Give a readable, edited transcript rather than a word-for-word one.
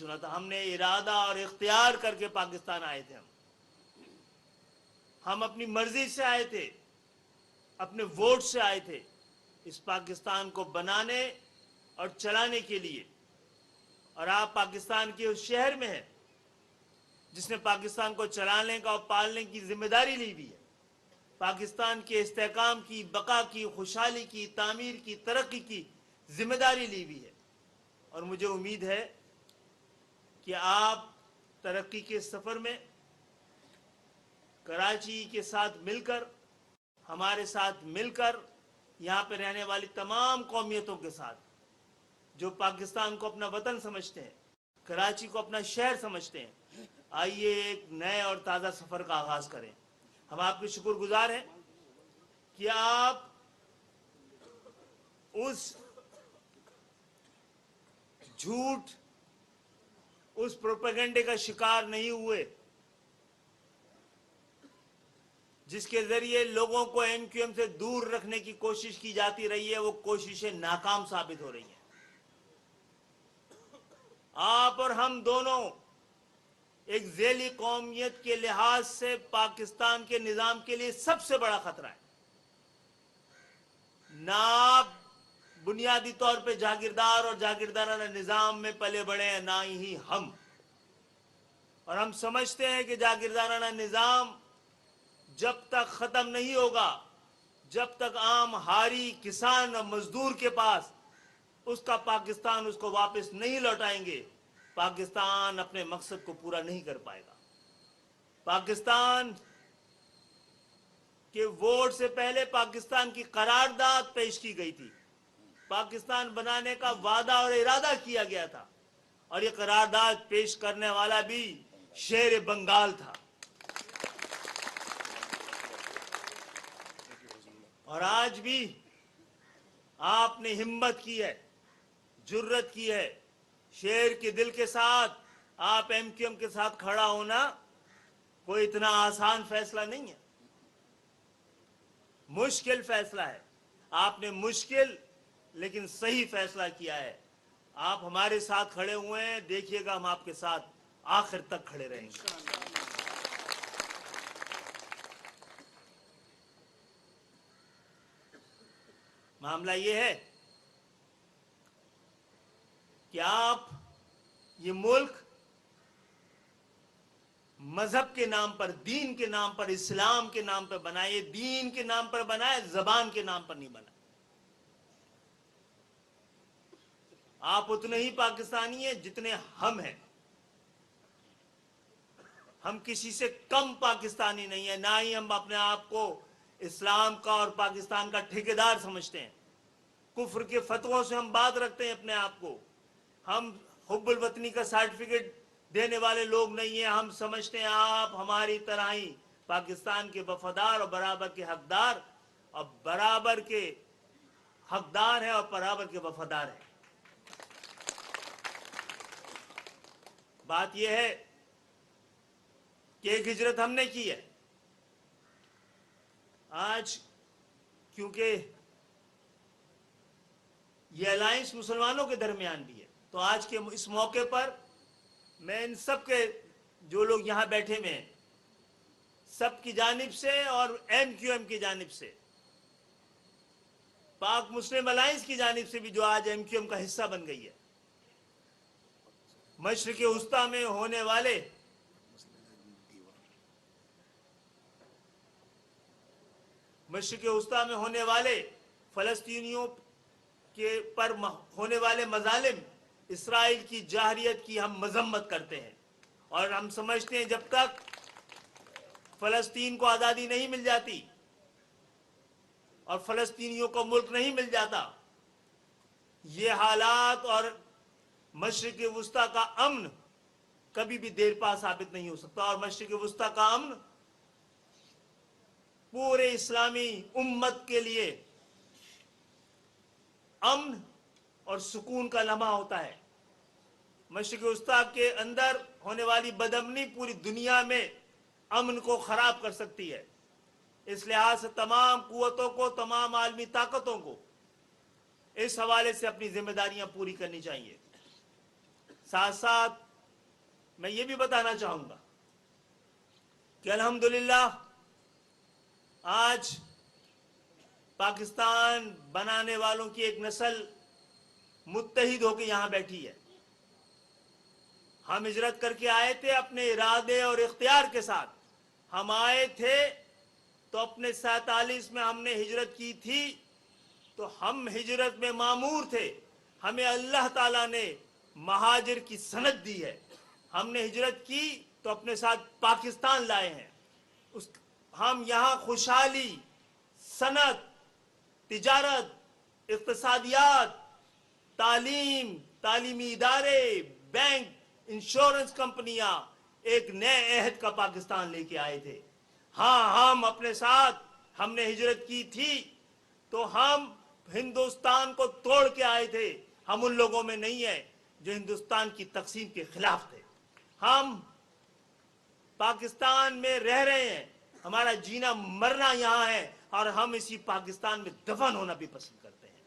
چنا تھا. ہم نے ارادہ اور اختیار کر کے پاکستان آئے تھے. ہم اپنی مرضی سے آئے تھے, اپنے ووٹ سے آئے تھے اس پاکستان کو بنانے اور چلانے کے لیے. اور آپ پاکستان کے اس شہر میں ہیں جس نے پاکستان کو چلانے کا اور پالنے کی ذمہ داری لی ہوئی ہے. پاکستان کے استحکام کی, بقا کی, خوشحالی کی, تعمیر کی, ترقی کی ذمہ داری لی ہوئی ہے. اور مجھے امید ہے کہ آپ ترقی کے سفر میں کراچی کے ساتھ مل کر, ہمارے ساتھ مل کر, یہاں پہ رہنے والی تمام قومیتوں کے ساتھ جو پاکستان کو اپنا وطن سمجھتے ہیں, کراچی کو اپنا شہر سمجھتے ہیں, آئیے ایک نئے اور تازہ سفر کا آغاز کریں. ہم آپ کے شکر گزار ہیں کہ آپ اس جھوٹ, اس پروپیگنڈے کا شکار نہیں ہوئے جس کے ذریعے لوگوں کو ایم کیو ایم سے دور رکھنے کی کوشش کی جاتی رہی ہے. وہ کوششیں ناکام ثابت ہو رہی ہیں. آپ اور ہم دونوں ایک ذیلی قومیت کے لحاظ سے پاکستان کے نظام کے لیے سب سے بڑا خطرہ ہے. نہ آپ بنیادی طور پہ جاگیردار اور جاگیردارانہ نظام میں پلے بڑے ہیں, نہ ہی ہم. اور ہم سمجھتے ہیں کہ جاگیردارانہ نظام جب تک ختم نہیں ہوگا, جب تک عام ہاری کسان اور مزدور کے پاس اس کا پاکستان اس کو واپس نہیں لوٹائیں گے, پاکستان اپنے مقصد کو پورا نہیں کر پائے گا. پاکستان کے ووٹ سے پہلے پاکستان کی قرارداد پیش کی گئی تھی. پاکستان بنانے کا وعدہ اور ارادہ کیا گیا تھا, اور یہ قرارداد پیش کرنے والا بھی شیر بنگال تھا. اور آج بھی آپ نے ہمت کی ہے, جرت کی ہے, شیر کے دل کے ساتھ آپ ایم کیو ایم کے ساتھ کھڑا ہونا کوئی اتنا آسان فیصلہ نہیں ہے, مشکل فیصلہ ہے. آپ نے مشکل لیکن صحیح فیصلہ کیا ہے. آپ ہمارے ساتھ کھڑے ہوئے ہیں, دیکھیے گا ہم آپ کے ساتھ آخر تک کھڑے رہیں گے. معاملہ یہ ہے کہ آپ یہ ملک مذہب کے نام پر, دین کے نام پر, اسلام کے نام پر بنائے. دین کے نام پر بنائے, زبان کے نام پر نہیں بنائے. آپ اتنے ہی پاکستانی ہیں جتنے ہم ہیں. ہم کسی سے کم پاکستانی نہیں ہیں, نہ ہی ہم اپنے آپ کو اسلام کا اور پاکستان کا ٹھیکیدار سمجھتے ہیں. کفر کے فتووں سے ہم بات رکھتے ہیں اپنے آپ کو. ہم حب الوطنی کا سرٹیفکیٹ دینے والے لوگ نہیں ہیں. ہم سمجھتے ہیں آپ ہماری طرح ہی پاکستان کے وفادار اور برابر کے حقدار, اور برابر کے حقدار ہیں اور برابر کے وفادار ہیں. بات یہ ہے کہ ایک ہجرت ہم نے کی ہے. آج کیونکہ یہ الائنس مسلمانوں کے درمیان بھی ہے, تو آج کے اس موقع پر میں ان سب کے جو لوگ یہاں بیٹھے ہوئے ہیں, سب کی جانب سے اور ایم کیو ایم کی جانب سے, پاک مسلم الائنس کی جانب سے بھی جو آج ایم کیو ایم کا حصہ بن گئی ہے, مشرق وسطیٰ میں ہونے والے فلسطینیوں کے پر ہونے والے مظالم, اسرائیل کی جارحیت کی ہم مذمت کرتے ہیں. اور ہم سمجھتے ہیں جب تک فلسطین کو آزادی نہیں مل جاتی اور فلسطینیوں کو ملک نہیں مل جاتا, یہ حالات اور مشرق وسطیٰ کا امن کبھی بھی دیر پا ثابت نہیں ہو سکتا. اور مشرق وسطیٰ کا امن پورے اسلامی امت کے لیے امن اور سکون کا لمحہ ہوتا ہے. مشرق وسطیٰ کے اندر ہونے والی بدامنی پوری دنیا میں امن کو خراب کر سکتی ہے. اس لحاظ سے تمام قوتوں کو, تمام عالمی طاقتوں کو اس حوالے سے اپنی ذمہ داریاں پوری کرنی چاہیے. ساتھ ساتھ میں یہ بھی بتانا چاہوں گا کہ الحمدللہ آج پاکستان بنانے والوں کی ایک نسل متحد ہو کے یہاں بیٹھی ہے. ہم ہجرت کر کے آئے تھے اپنے ارادے اور اختیار کے ساتھ. ہم آئے تھے تو اپنے 47 میں ہم نے ہجرت کی تھی تو ہم ہجرت میں مامور تھے. ہمیں اللہ تعالیٰ نے مہاجر کی سند دی ہے. ہم نے ہجرت کی تو اپنے ساتھ پاکستان لائے ہیں. ہم یہاں خوشحالی، صنعت، تجارت، اقتصادیات، تعلیم، تعلیمی ادارے، بینک، انشورنس کمپنیاں ایک نئے عہد کا پاکستان لے کے آئے تھے. ہاں ہم اپنے ساتھ ہم نے ہجرت کی تھی تو ہم ہندوستان کو توڑ کے آئے تھے. ہم ان لوگوں میں نہیں ہیں جو ہندوستان کی تقسیم کے خلاف تھے. ہم پاکستان میں رہ رہے ہیں. ہمارا جینا مرنا یہاں ہے اور ہم اسی پاکستان میں دفن ہونا بھی پسند کرتے ہیں.